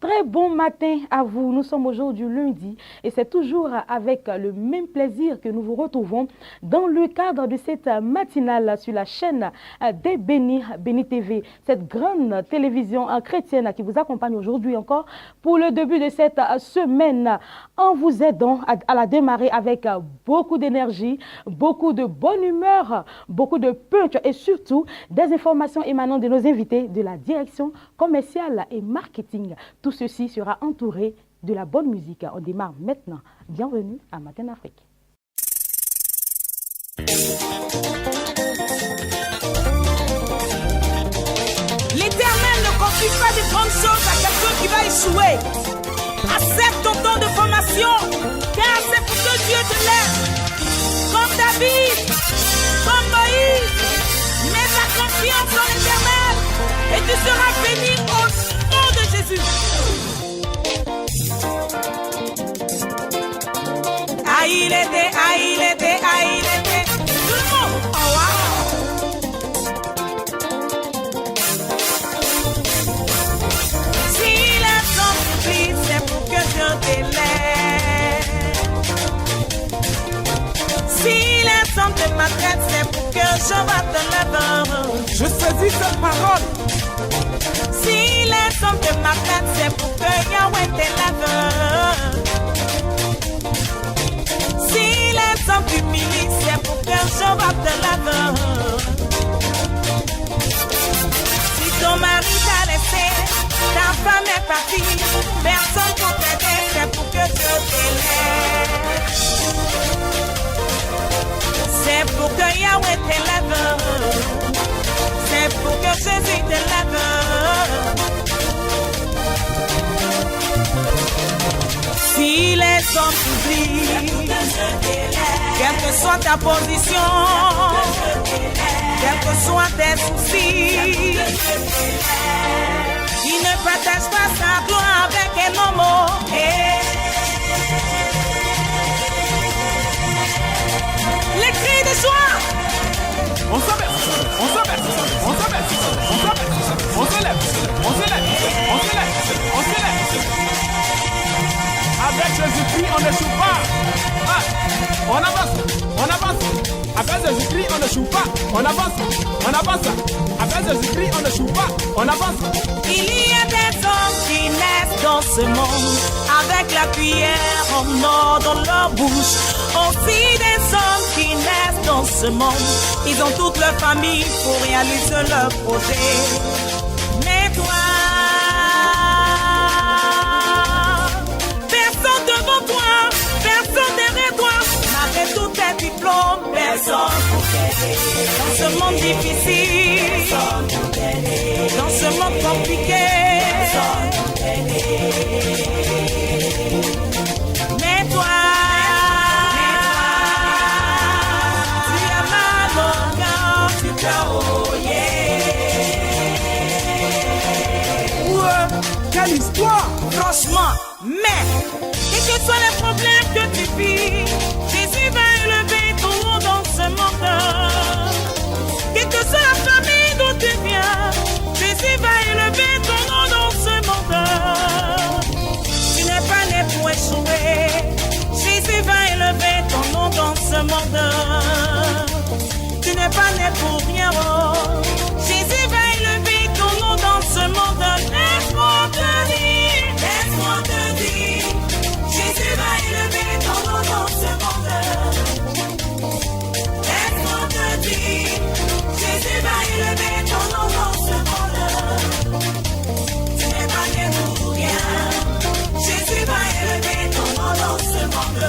Très bon matin à vous. Nous sommes aujourd'hui lundi et c'est toujours avec le même plaisir que nous vous retrouvons dans le cadre de cette matinale sur la chaîne des Béni TV, cette grande télévision chrétienne qui vous accompagne aujourd'hui encore pour le début de cette semaine en vous aidant à la démarrer avec beaucoup d'énergie, beaucoup de bonne humeur, beaucoup de punch et surtout des informations émanant de nos invités de la direction commerciale et marketing. Tout ceci sera entouré de la bonne musique. On démarre maintenant. Bienvenue à Matin Afrique. L'Éternel ne confie pas de grandes choses à quelqu'un qui va échouer. Accepte ton temps de formation, car c'est pour que Dieu te lève. Comme David, comme Moïse, mets ta confiance en l'Éternel et tu seras béni au nom de Jésus. Il était, tout le monde, oh wow. Si les hommes t'oublient, c'est pour que Dieu t'élève. Si les hommes te maltraitent, c'est pour que Jéhovah te lève. Je saisis cette parole. Si les hommes te maltraitent, c'est pour que Yahweh t'élève. Si les hommes t'humilient, c'est pour que Jéhovah te lève. Si ton mari t'a laissé, ta femme est partie, personne pour t'aider, c'est pour que Dieu t'élève. C'est pour que Yahweh t'élève. C'est pour que Jésus t'élève. Si les hommes t'oublient, quelle que soit ta position, quels que soient tes soucis, il ne partage pas sa gloire avec un homme. Les cris de joie. On s'abaisse, on s'abaisse, on s'abaisse, on s'abaisse, on se lève, on se lève, on se lève, on se lève. Avec Jésus-Christ, on ne joue pas. Ah, on avance, on avance. Avec Jésus-Christ, on ne joue pas. On avance, on avance. Avec Jésus-Christ, on ne joue pas. On avance. Il y a des hommes qui naissent dans ce monde avec la cuillère en or dans leur bouche. Aussi des hommes qui naissent dans ce monde, ils ont toute leur famille pour réaliser leur projet. Mais toi, personne devant toi, personne derrière toi, malgré tous tes diplômes, personne pour t'aider. Dans ce monde difficile, personne pour t'aider. Dans ce monde compliqué, personne pour t'aider. Mais toi, tu as mal au cœur, tu t'as Quelle histoire! franchement, mais quels que soient les problèmes que tu vis, Jésus va élever ton nom dans ce monde. Quelle que soit la famille d'où tu viens, Jésus va élever ton nom dans ce monde. Tu n'es pas né pour échouer, Jésus va élever ton nom dans ce monde. Tu n'es pas né pour rien, Jésus va élever ton nom dans ce monde. Laisse-moi te dire, Jésus va élever ton nom dans ce monde. Laisse-moi te dire, Jésus va élever ton nom dans ce monde. Tu n'es pas né pour rien, Jésus va élever ton nom dans ce monde.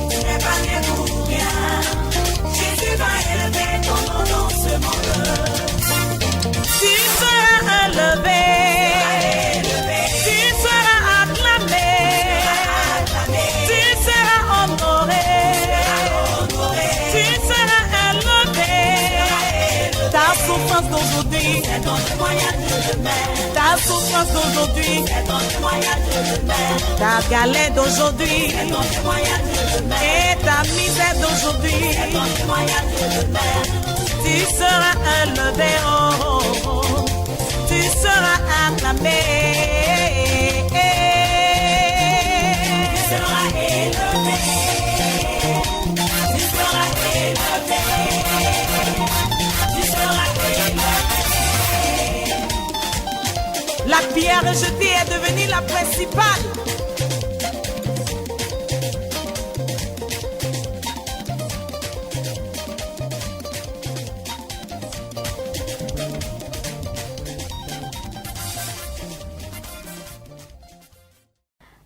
Tu n'es pas né pour souffrance d'aujourd'hui, c'est ton témoignage de demain. Ta souffrance d'aujourd'hui, c'est ton témoignage de demain. Ta galère d'aujourd'hui, c'est ton témoignage de demain. Et ta misère d'aujourd'hui, c'est ton témoignage de demain. Tu seras élevé, oh, oh, oh. Tu seras acclamé. Tu seras élevé. Tu seras élevé. Tu seras élevé. La pierre rejetée est devenue la principale.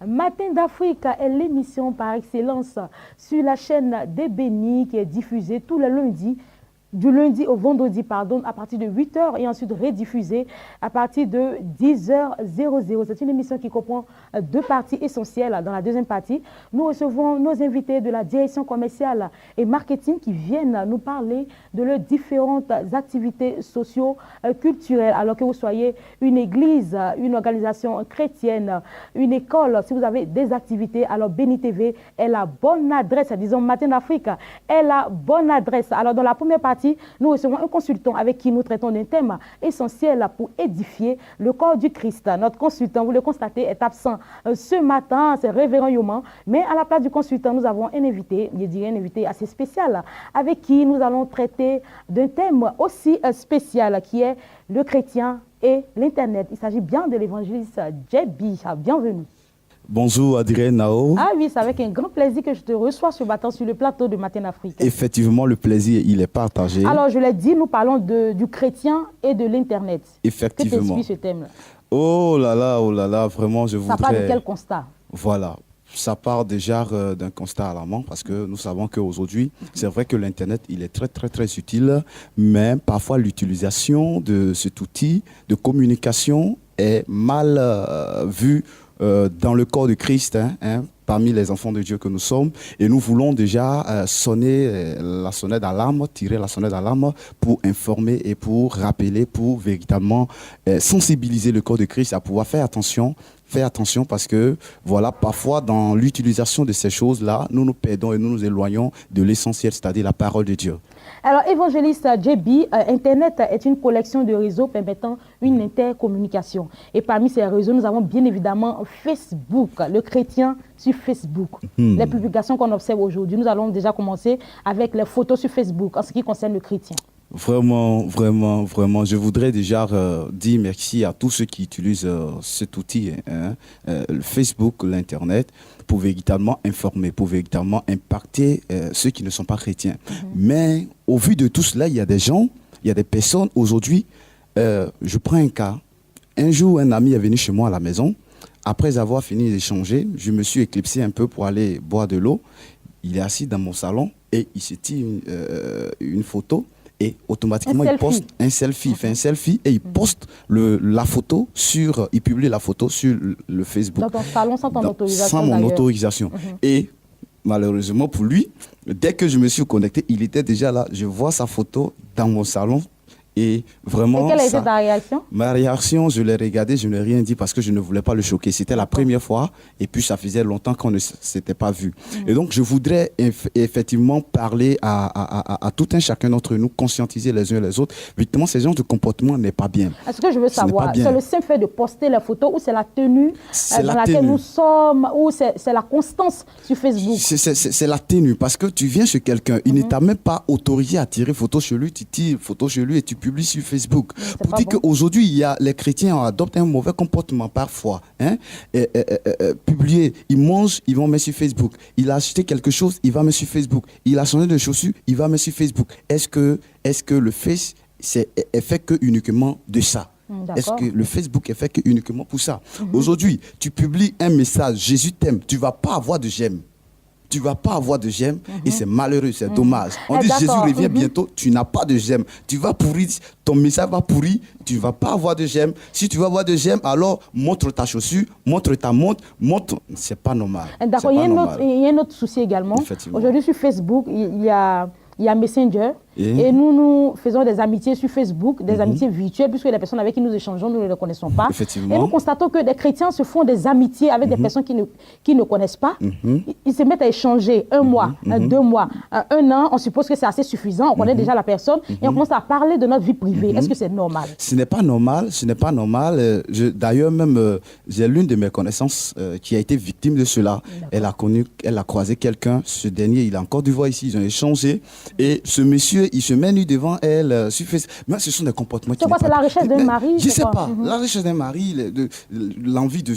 Matin d'Afrique est l'émission par excellence sur la chaîne des Bénis qui est diffusée tous les lundis, du lundi au vendredi, à partir de 8h et ensuite rediffusée à partir de 10h00. C'est une émission qui comprend deux parties essentielles. Dans la deuxième partie, nous recevons nos invités de la direction commerciale et marketing qui viennent nous parler de leurs différentes activités socio-culturelles. Alors que vous soyez une église, une organisation chrétienne, une école, si vous avez des activités, alors Béni TV est la bonne adresse. Disons, Matin d'Afrique est la bonne adresse. Alors dans la première partie, nous recevons un consultant avec qui nous traitons d'un thème essentiel pour édifier le corps du Christ. Notre consultant, vous le constatez, est absent ce matin, c'est Révérend Yoman. Mais à la place du consultant, nous avons un invité, je dirais un invité assez spécial, avec qui nous allons traiter d'un thème aussi spécial qui est le chrétien et l'Internet. Il s'agit bien de l'évangéliste JB. Bienvenue. Bonjour Adrien Nao. Ah oui, c'est avec un grand plaisir que je te reçois ce matin sur le plateau de Matin Afrique. Effectivement, le plaisir, il est partagé. Alors, je l'ai dit, nous parlons du chrétien et de l'Internet. Effectivement. Que t'explique ce thème-là? Oh là là, vraiment, je voudrais... Ça part de quel constat? Voilà. Ça part déjà d'un constat alarmant parce que nous savons qu'aujourd'hui, c'est vrai que l'Internet, il est très utile, mais parfois l'utilisation de cet outil de communication est mal vue dans le corps de Christ, parmi les enfants de Dieu que nous sommes. Et nous voulons déjà sonner la sonnette d'alarme, tirer la sonnette d'alarme pour informer et pour rappeler, pour véritablement sensibiliser le corps de Christ à pouvoir faire attention. Fais attention parce que, voilà, parfois dans l'utilisation de ces choses-là, nous nous perdons et nous nous éloignons de l'essentiel, c'est-à-dire la parole de Dieu. Alors, évangéliste JB, Internet est une collection de réseaux permettant une intercommunication. Et parmi ces réseaux, nous avons bien évidemment Facebook, le chrétien sur Facebook. Les publications qu'on observe aujourd'hui, nous allons déjà commencer avec les photos sur Facebook en ce qui concerne le chrétien. Vraiment, je voudrais déjà dire merci à tous ceux qui utilisent cet outil, le Facebook, l'Internet, pour véritablement informer, pour véritablement impacter ceux qui ne sont pas chrétiens. Mais au vu de tout cela, il y a des gens, il y a des personnes aujourd'hui, je prends un cas. Un jour, un ami est venu chez moi à la maison. Après avoir fini d'échanger, je me suis éclipsé un peu pour aller boire de l'eau. Il est assis dans mon salon et il se tire une photo. Et automatiquement, il poste un selfie, il fait un selfie et il poste la photo il publie la photo sur le Facebook. Dans ton salon sans ton autorisation. Sans mon autorisation. Et malheureusement pour lui, dès que je me suis connecté, il était déjà là. Je vois sa photo dans mon salon. Et vraiment, quelle a été ta réaction? Ma réaction, je l'ai regardé, je n'ai rien dit parce que je ne voulais pas le choquer. C'était la première fois et puis ça faisait longtemps qu'on ne s'était pas vu. Et donc, je voudrais effectivement parler à tout un chacun d'entre nous, conscientiser les uns et les autres. Évidemment, ces genres de comportement n'est pas bien. Est-ce que je veux savoir, c'est le simple fait de poster la photo ou c'est la tenue dans laquelle nous sommes ou c'est la constance sur Facebook? C'est la tenue parce que tu viens chez quelqu'un, il ne t'a même pas autorisé à tirer photo chez lui, tu tires photo chez lui et tu publie sur Facebook. Pour dire qu'aujourd'hui, les chrétiens adoptent un mauvais comportement parfois. Publier, ils mangent, ils vont mettre sur Facebook. Il a acheté quelque chose, il va mettre sur Facebook. Il a changé de chaussures, il va mettre sur Facebook. Est-ce que le Face est fait que uniquement de ça? Est-ce que le Facebook est fait que uniquement pour ça? Aujourd'hui, tu publies un message, Jésus t'aime, tu ne vas pas avoir de j'aime. Tu ne vas pas avoir de j'aime et c'est malheureux, c'est dommage. On dit Jésus revient bientôt, tu n'as pas de j'aime. Tu vas pourrir, ton message va pourrir, tu ne vas pas avoir de j'aime. Si tu veux avoir de j'aime, alors montre ta chaussure, montre ta montre, c'est pas normal. D'accord, il y a un autre souci également. Aujourd'hui sur Facebook, il y a Messenger Et nous faisons des amitiés sur Facebook, des amitiés virtuelles, puisque les personnes avec qui nous échangeons, nous ne les connaissons pas. Effectivement. Et nous constatons que des chrétiens se font des amitiés avec des personnes qui ne connaissent pas. Ils se mettent à échanger 1 mois, 2 mois, 1 an. On suppose que c'est assez suffisant. On connaît déjà la personne et on commence à parler de notre vie privée. Est-ce que c'est normal? Ce n'est pas normal. Ce n'est pas normal. D'ailleurs, même, j'ai l'une de mes connaissances qui a été victime de cela. Elle a croisé quelqu'un. Ce dernier, il est en Côte d'Ivoire ici. Ils ont échangé. Et ce monsieur, il se met nu devant elle sur Facebook. Mais ce sont des comportements qui... C'est quoi? C'est la richesse d'un mari? Je ne sais pas. La richesse d'un mari, l'envie de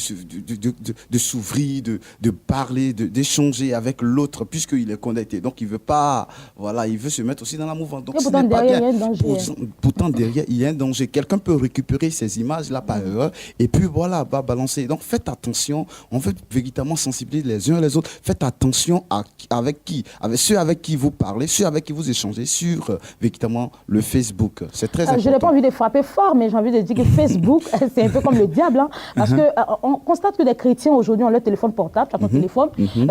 s'ouvrir, de parler, d'échanger avec l'autre, puisqu'il est connecté. Donc, il ne veut pas... Voilà, il veut se mettre aussi dans la mouvance. Donc, pourtant, derrière, il y a un danger. Pourtant, derrière, il y a un danger. Quelqu'un peut récupérer ces images-là par erreur et puis, voilà, va balancer. Donc, faites attention. On veut véritablement sensibiliser les uns les autres. Faites attention avec ceux avec qui vous parlez, ceux avec qui vous échangez sur, véritablement, le Facebook. C'est très important. Je n'ai pas envie de frapper fort, mais j'ai envie de dire que Facebook, c'est un peu comme le diable. Hein, parce qu'on constate que des chrétiens, aujourd'hui, ont leur téléphone portable, tu as ton téléphone,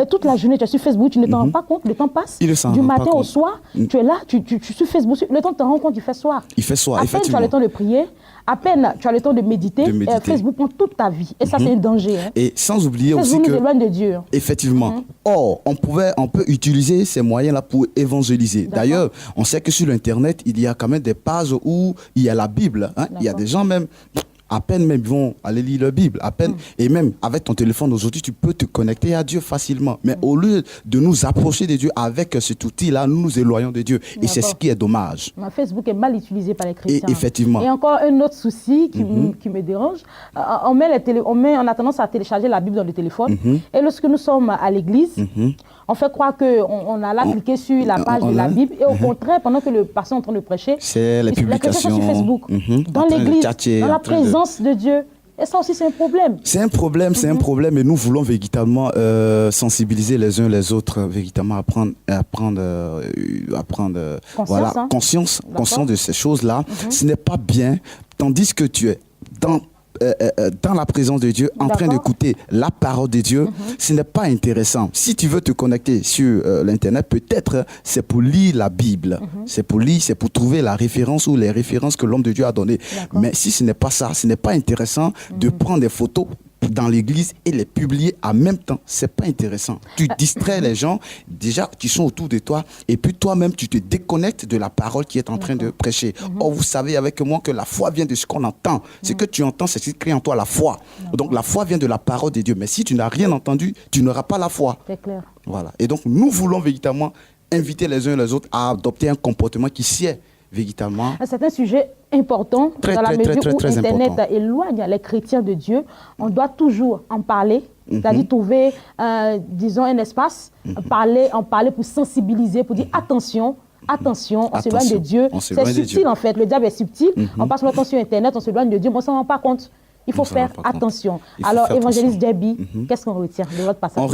toute la journée, tu es sur Facebook, tu ne t'en rends pas compte, le temps passe. Du matin au soir, tu es là, tu es sur Facebook, le temps te rend compte, il fait soir. Il fait soir, à peine tu as le temps de prier, à peine tu as le temps de méditer. Facebook prend toute ta vie. Et ça, c'est un danger. Hein. Et sans oublier Facebook aussi que... nous éloigne de Dieu. Effectivement. Or, on peut utiliser ces moyens-là pour évangéliser. D'ailleurs, on sait que sur l'Internet, il y a quand même des pages où il y a la Bible. Hein. Il y a des gens même... À peine même, ils vont aller lire la Bible. À peine, et même avec ton téléphone aujourd'hui, tu peux te connecter à Dieu facilement. Mais au lieu de nous approcher de Dieu avec cet outil-là, nous nous éloignons de Dieu. Et c'est ce qui est dommage. Facebook est mal utilisé par les chrétiens. Et effectivement. Et encore un autre souci qui me dérange. On a tendance à télécharger la Bible dans le téléphone. Et lorsque nous sommes à l'église, on fait croire qu'on a là cliqué sur la page de la Bible. Et au contraire, pendant que le pasteur est en train de prêcher, c'est les publications sur Facebook, dans l'église, dans la présence de Dieu. Et ça aussi, c'est un problème. C'est un problème, c'est un problème. Et nous voulons véritablement sensibiliser les uns les autres, véritablement à prendre conscience de ces choses-là. Ce n'est pas bien, tandis que tu es dans la présence de Dieu, en train d'écouter la parole de Dieu, ce n'est pas intéressant. Si tu veux te connecter sur l'Internet, peut-être c'est pour lire la Bible. C'est pour lire, c'est pour trouver la référence ou les références que l'homme de Dieu a données. Mais si ce n'est pas ça, ce n'est pas intéressant de prendre des photos dans l'église et les publier en même temps. C'est pas intéressant. Tu distrais les gens déjà qui sont autour de toi et puis toi-même tu te déconnectes de la parole qui est en train de prêcher. Or vous savez avec moi que la foi vient de ce qu'on entend. Ce que tu entends, c'est ce qui crée en toi la foi. Donc la foi vient de la parole de Dieu. Mais si tu n'as rien entendu, tu n'auras pas la foi. C'est clair. Voilà. Et donc nous voulons véritablement inviter les uns les autres à adopter un comportement qui sied véritablement. C'est un sujet important dans la mesure où Internet éloigne les chrétiens de Dieu. On doit toujours en parler, c'est-à-dire trouver, disons, un espace, en parler pour sensibiliser, pour dire attention, on s'éloigne de Dieu. C'est subtil en fait, le diable est subtil. On passe notre temps sur Internet, on s'éloigne de Dieu, mais on ne s'en rend pas compte. Il faut faire attention. Alors, évangéliste Derby, qu'est-ce qu'on retient de votre passage? On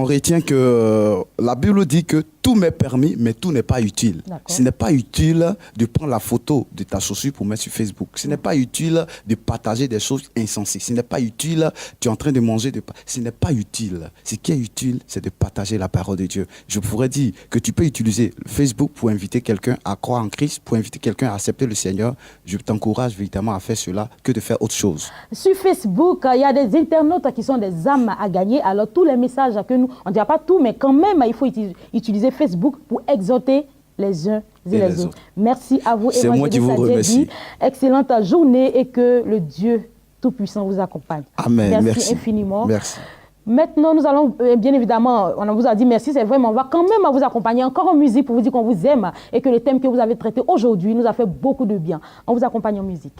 retient que la Bible dit que tout m'est permis, mais tout n'est pas utile. Ce n'est pas utile de prendre la photo de ta chaussure pour mettre sur Facebook. Ce n'est pas utile de partager des choses insensées. Ce n'est pas utile, tu es en train de manger. Ce n'est pas utile. Ce qui est utile, c'est de partager la parole de Dieu. Je pourrais dire que tu peux utiliser Facebook pour inviter quelqu'un à croire en Christ, pour inviter quelqu'un à accepter le Seigneur. Je t'encourage véritablement à faire cela que de faire autre chose. Sur Facebook, il y a des internautes qui sont des âmes à gagner. Alors, tous les messages que nous, on ne dira pas tout, mais quand même, il faut utiliser Facebook pour exhorter les uns et les autres. Merci à vous, c'est moi qui vous remercie. Excellente journée et que le Dieu Tout-Puissant vous accompagne. Amen. Merci infiniment. Merci. Maintenant, nous allons, bien évidemment, on vous a dit merci, c'est vrai, mais on va quand même vous accompagner encore en musique pour vous dire qu'on vous aime et que le thème que vous avez traité aujourd'hui nous a fait beaucoup de bien. On vous accompagne en musique.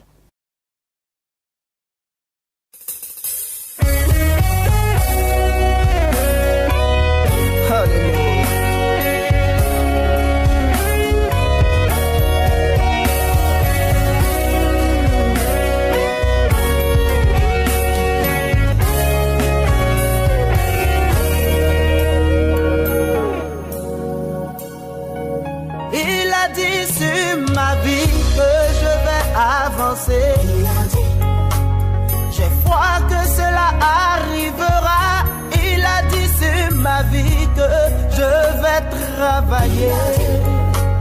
J'ai foi que cela arrivera. Il a dit sur ma vie que je vais travailler.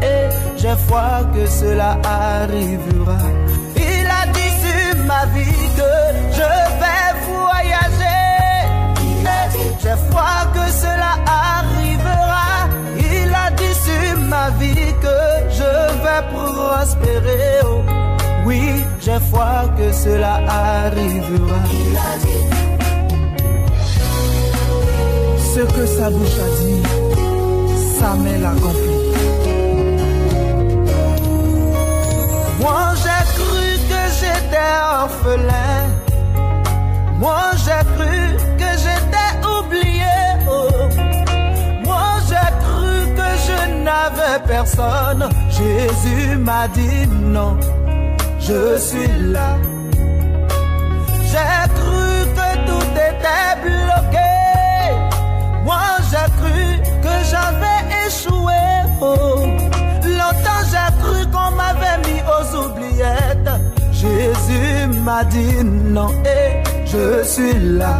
Et j'ai foi que cela arrivera. Il a dit sur ma vie que je vais voyager. J'ai foi que cela arrivera. Il a dit sur ma vie que je vais prospérer. Oh, oui, j'ai foi que cela arrivera. Il a dit ce que sa bouche a dit, sa main l'accomplit. Moi j'ai cru que j'étais orphelin. Moi j'ai cru que j'étais oublié. Oh. Moi j'ai cru que je n'avais personne. Jésus m'a dit non, je suis là. J'ai cru que tout était bloqué. Moi j'ai cru que j'avais échoué. Oh. Longtemps j'ai cru qu'on m'avait mis aux oubliettes. Jésus m'a dit non et je suis là.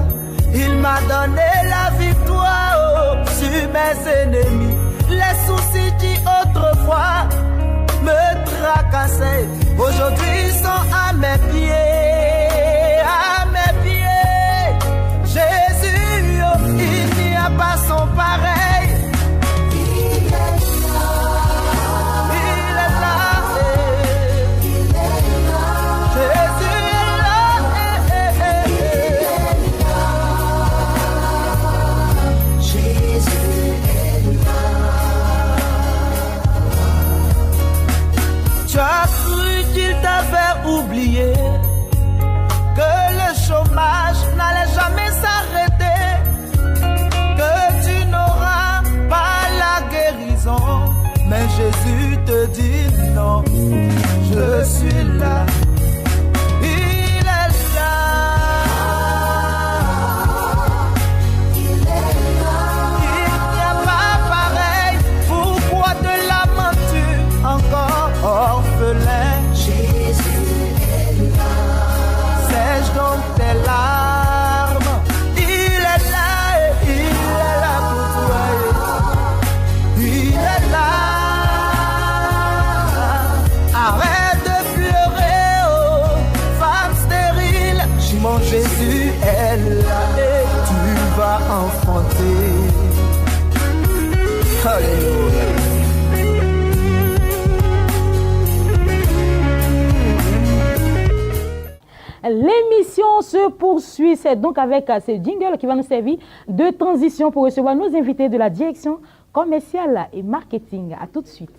Il m'a donné la victoire oh, sur mes ennemis. Les soucis qui autrefois me tracassaient, aujourd'hui sont à mes pieds, à mes pieds. Jésus, oh, il n'y a pas son pareil. Il est là, il est là, il est là. Jésus est là, Jésus est là. Tu as cru qu'il t'avait oublié, que le chômage n'allait jamais s'arrêter, que tu n'auras pas la guérison. Mais Jésus te dit non, je suis là. Il est là. Il est là. Il n'y a pas pareil. Pourquoi te lamentes-tu encore, orphelin? Jésus est là. Sèche donc tes larmes. Il est là et il est là pour toi. Il est là. Arrête de pleurer, oh, femme stérile. Mon Jésus est là et tu vas enfanter. Alléluia. L'émission se poursuit. C'est donc avec ce jingle qui va nous servir de transition pour recevoir nos invités de la direction commerciale et marketing. À tout de suite.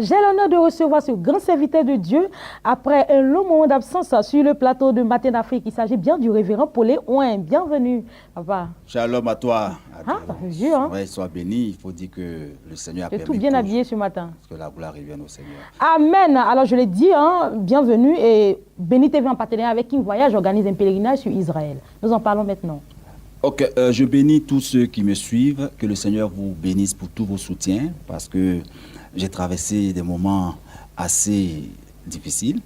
J'ai l'honneur de recevoir ce grand serviteur de Dieu après un long moment d'absence sur le plateau de Matin d'Afrique. Il s'agit bien du révérend Paulé Ouin. Bienvenue, papa. Shalom à toi. Ah, ça fait vieux, hein? Oui, sois béni. Il faut dire que le Seigneur a Tu es permis tout bien pour- habillé ce matin. que la gloire revienne au Seigneur. Amen. Alors, je l'ai dit, hein, bienvenue. Et Béni TV en partenariat avec King Voyage organise un pèlerinage sur Israël. Nous en parlons maintenant. Ok, je bénis tous ceux qui me suivent. Que le Seigneur vous bénisse pour tous vos soutiens, parce que j'ai traversé des moments assez difficiles,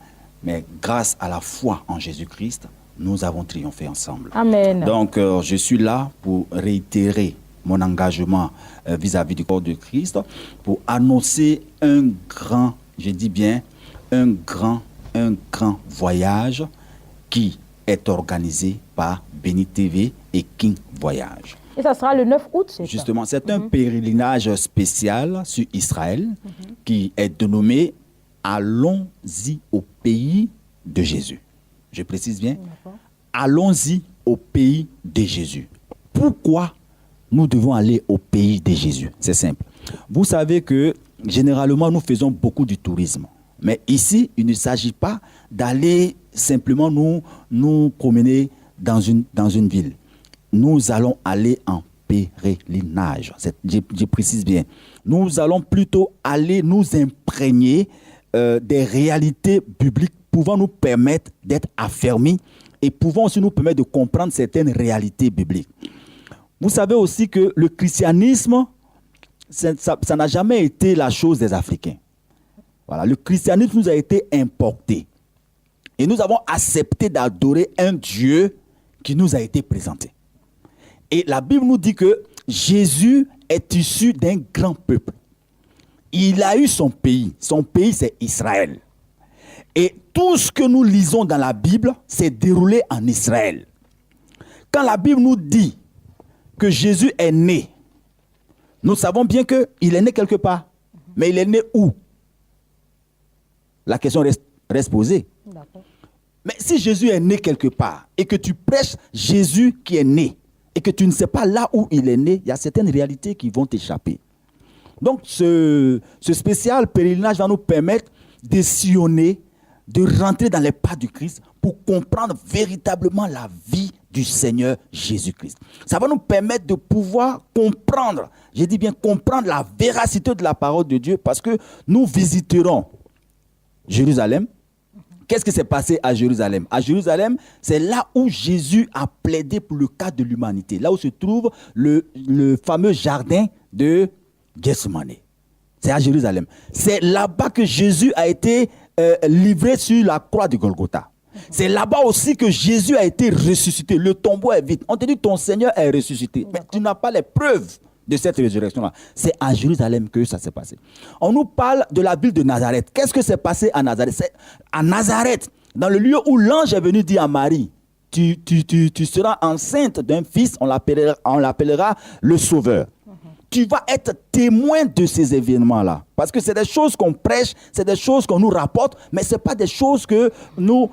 mais grâce à la foi en Jésus-Christ, nous avons triomphé ensemble. Amen. Donc, je suis là pour réitérer mon engagement vis-à-vis du corps de Christ, pour annoncer un grand, je dis bien, un grand voyage qui est organisé par Béni TV et King Voyage. Et ça sera le 9 août, c'est ça? Justement, c'est un pèlerinage spécial sur Israël qui est dénommé « Allons-y au pays de Jésus ». Je précise bien, allons-y au pays de Jésus. Pourquoi nous devons aller au pays de Jésus? C'est simple. Vous savez que généralement, nous faisons beaucoup du tourisme. Mais ici, il ne s'agit pas d'aller simplement nous promener dans une ville. Nous allons aller en pèlerinage. Je précise bien. Nous allons plutôt aller nous imprégner des réalités bibliques pouvant nous permettre d'être affermis et pouvant aussi nous permettre de comprendre certaines réalités bibliques. Vous savez aussi que le christianisme, ça n'a jamais été la chose des Africains. Voilà, le christianisme nous a été importé. Et nous avons accepté d'adorer un Dieu qui nous a été présenté. Et la Bible nous dit que Jésus est issu d'un grand peuple. Il a eu son pays. Son pays, c'est Israël. Et tout ce que nous lisons dans la Bible s'est déroulé en Israël. Quand la Bible nous dit que Jésus est né, nous savons bien qu'il est né quelque part. Mais il est né où? La question reste posée. D'accord. Mais si Jésus est né quelque part et que tu prêches Jésus qui est né et que tu ne sais pas là où il est né, il y a certaines réalités qui vont t'échapper. Donc ce spécial pèlerinage va nous permettre de sillonner, de rentrer dans les pas du Christ pour comprendre véritablement la vie du Seigneur Jésus-Christ. Ça va nous permettre de pouvoir comprendre, je dis bien comprendre la véracité de la parole de Dieu parce que nous visiterons Jérusalem. Qu'est-ce qui s'est passé à Jérusalem? À Jérusalem, c'est là où Jésus a plaidé pour le cas de l'humanité. Là où se trouve le fameux jardin de Gethsemane. C'est à Jérusalem. C'est là-bas que Jésus a été livré sur la croix de Golgotha. C'est là-bas aussi que Jésus a été ressuscité. Le tombeau est vide. On te dit ton Seigneur est ressuscité. Mais tu n'as pas les preuves de cette résurrection-là. C'est à Jérusalem que ça s'est passé. On nous parle de la ville de Nazareth. Qu'est-ce que s'est passé à Nazareth? C'est à Nazareth, dans le lieu où l'ange est venu dire à Marie, tu seras enceinte d'un fils, on l'appellera le Sauveur. Tu vas être témoin de ces événements-là. Parce que c'est des choses qu'on prêche, c'est des choses qu'on nous rapporte, mais ce n'est pas des choses que nous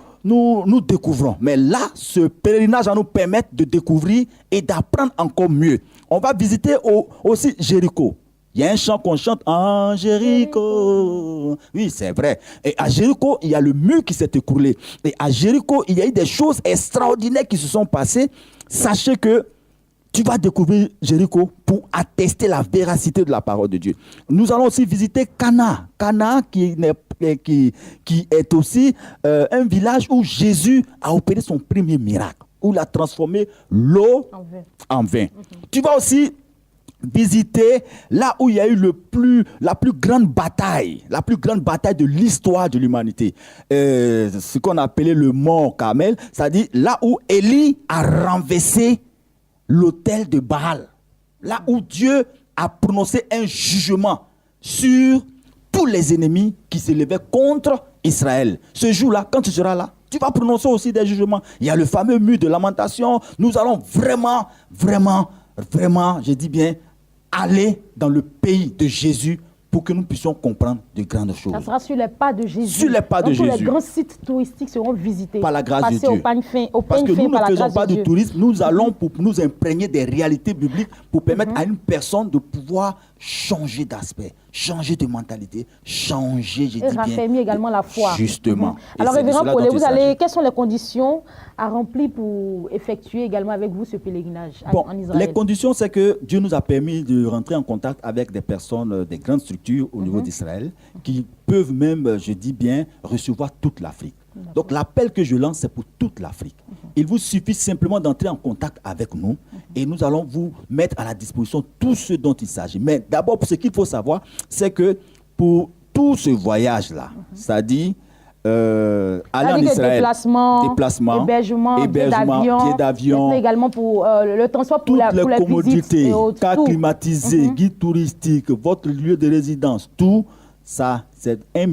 découvrons. Mais là, ce pèlerinage va nous permettre de découvrir et d'apprendre encore mieux. On va visiter aussi Jéricho. Il y a un chant qu'on chante en Jéricho. Oui, c'est vrai. Et à Jéricho, il y a le mur qui s'est écroulé. Et à Jéricho, il y a eu des choses extraordinaires qui se sont passées. Sachez que tu vas découvrir Jéricho pour attester la véracité de la parole de Dieu. Nous allons aussi visiter Cana. Cana qui est aussi un village où Jésus a opéré son premier miracle, où il a transformé l'eau en vin. Tu vas aussi visiter là où il y a eu la plus grande bataille de l'histoire de l'humanité. Ce qu'on appelait le mont Carmel, c'est-à-dire là où Élie a renversé l'autel de Baal, là où Dieu a prononcé un jugement sur tous les ennemis qui se levaient contre Israël. Ce jour-là, quand tu seras là, tu vas prononcer aussi des jugements. Il y a le fameux mur de lamentation. Nous allons vraiment, je dis bien, aller dans le pays de Jésus pour que nous puissions comprendre de grandes choses. Ça sera sur les pas de Jésus. Sur les pas de Jésus. Tous les grands sites touristiques seront visités. Par la grâce de Dieu. Parce que nous ne faisons pas de tourisme, nous allons pour nous imprégner des réalités bibliques pour permettre à une personne de pouvoir changer d'aspect, changer de mentalité, changer, je dis bien, raffermir également la foi. Justement. Alors, révérend Paul, quelles sont les conditions à remplir pour effectuer également avec vous ce pèlerinage en Israël? Les conditions, c'est que Dieu nous a permis de rentrer en contact avec des personnes, des grandes structures au niveau d'Israël, qui peuvent même, je dis bien, recevoir toute l'Afrique. Donc l'appel que je lance, c'est pour toute l'Afrique. Il vous suffit simplement d'entrer en contact avec nous et nous allons vous mettre à la disposition tout ce dont il s'agit. Mais d'abord, ce qu'il faut savoir, c'est que pour tout ce voyage-là, c'est-à-dire aller en Israël, déplacement, hébergement, billet d'avion, mais également pour le transport pour toutes les commodités, cas climatisé, guide touristique, votre lieu de résidence, tout ça, c'est 1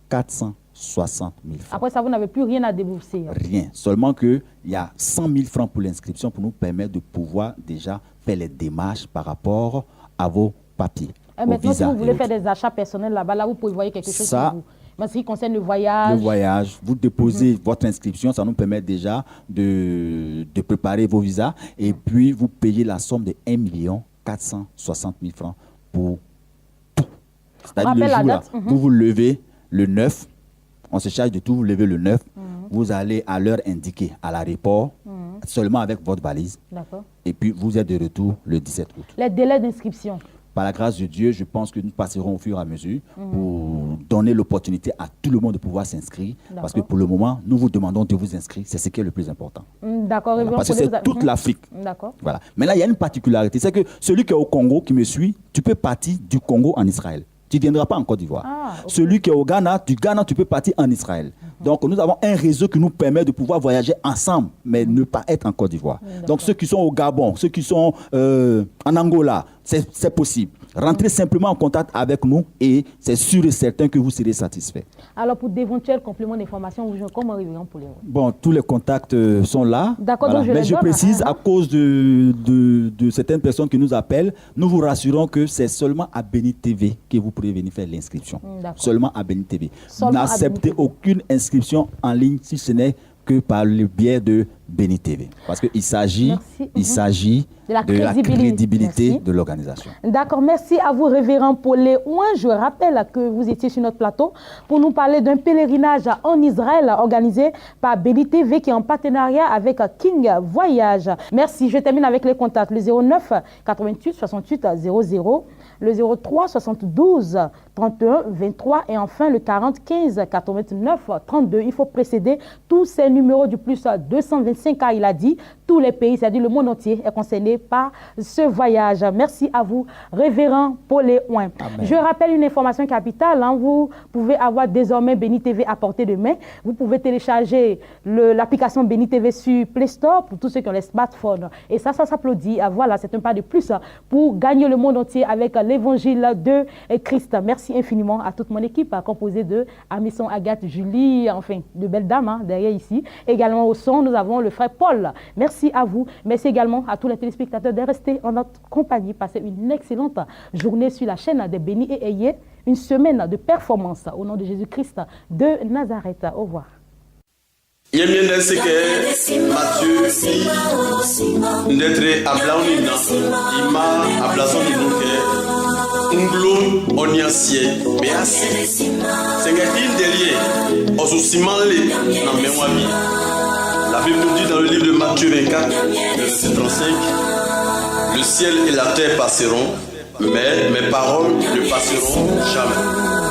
460 000 francs. Après ça, vous n'avez plus rien à débourser. Rien. Seulement qu'il y a 100 000 francs pour l'inscription pour nous permettre de pouvoir déjà faire les démarches par rapport à vos papiers. Et maintenant, si vous voulez faire des achats personnels là-bas, là, vous pouvez voir quelque chose pour vous. Mais ce qui concerne le voyage. Vous déposez votre inscription, ça nous permet déjà de préparer vos visas et puis vous payez la somme de 1 460 000 francs pour tout. C'est-à-dire le jour-là, vous vous levez le 9, on se charge de tout, vous levez le 9, vous allez à l'heure indiquée à l'aéroport, seulement avec votre valise. D'accord. Et puis vous êtes de retour le 17 août. Les délais d'inscription? Par la grâce de Dieu, je pense que nous passerons au fur et à mesure pour donner l'opportunité à tout le monde de pouvoir s'inscrire. Parce que pour le moment, nous vous demandons de vous inscrire. C'est ce qui est le plus important. D'accord. Voilà, parce que c'est toute l'Afrique. D'accord. Voilà. Maintenant, il y a une particularité. C'est que celui qui est au Congo, qui me suit, tu peux partir du Congo en Israël. Tu ne viendras pas en Côte d'Ivoire. Okay. Celui qui est au Ghana, du Ghana, tu peux partir en Israël. Donc, nous avons un réseau qui nous permet de pouvoir voyager ensemble, mais ne pas être en Côte d'Ivoire. Donc, ceux qui sont au Gabon, ceux qui sont en Angola, c'est possible. Rentrez simplement en contact avec nous et c'est sûr et certain que vous serez satisfait. Alors, pour d'éventuels compléments d'information, comment révérend pour les... Bon, tous les contacts sont là. D'accord, voilà. donc Mais je précise, à cause de certaines personnes qui nous appellent, nous vous rassurons que c'est seulement à Béni TV que vous pourrez venir faire l'inscription. Seulement à Béni TV. N'acceptez aucune inscription en ligne si ce n'est que par le biais de Béni TV. Parce qu'il s'agit de la crédibilité de l'organisation. D'accord, merci à vous, révérend Paulé Ouin. Je rappelle que vous étiez sur notre plateau pour nous parler d'un pèlerinage en Israël organisé par Béni TV qui est en partenariat avec King Voyage. Merci, je termine avec les contacts. Le 09 88 68 00, le 03 72 31 23 et enfin le 40 15 89 32. Il faut précéder tous ces numéros du plus 225 car il a dit tous les pays, c'est-à-dire le monde entier est concerné par ce voyage. Merci à vous, révérend Paulé Ouin. Je rappelle une information capitale, vous pouvez avoir désormais Béni TV à portée de main. Vous pouvez télécharger l'application Béni TV sur Play Store pour tous ceux qui ont les smartphones. Et ça s'applaudit. Voilà, c'est un pas de plus pour gagner le monde entier avec l'évangile de Christ. Merci infiniment à toute mon équipe composée de Amisson, Agathe, Julie, enfin de belles dames derrière ici. Également au son, nous avons le frère Paul. Merci à vous. Merci également à tous les téléspectateurs de rester en notre compagnie. Passez une excellente journée sur la chaîne des Bénis et ayez une semaine de performance au nom de Jésus-Christ de Nazareth. Au revoir. La Bible nous dit dans le livre de Matthieu 24, verset 35, le ciel et la terre passeront, mais mes paroles ne passeront jamais.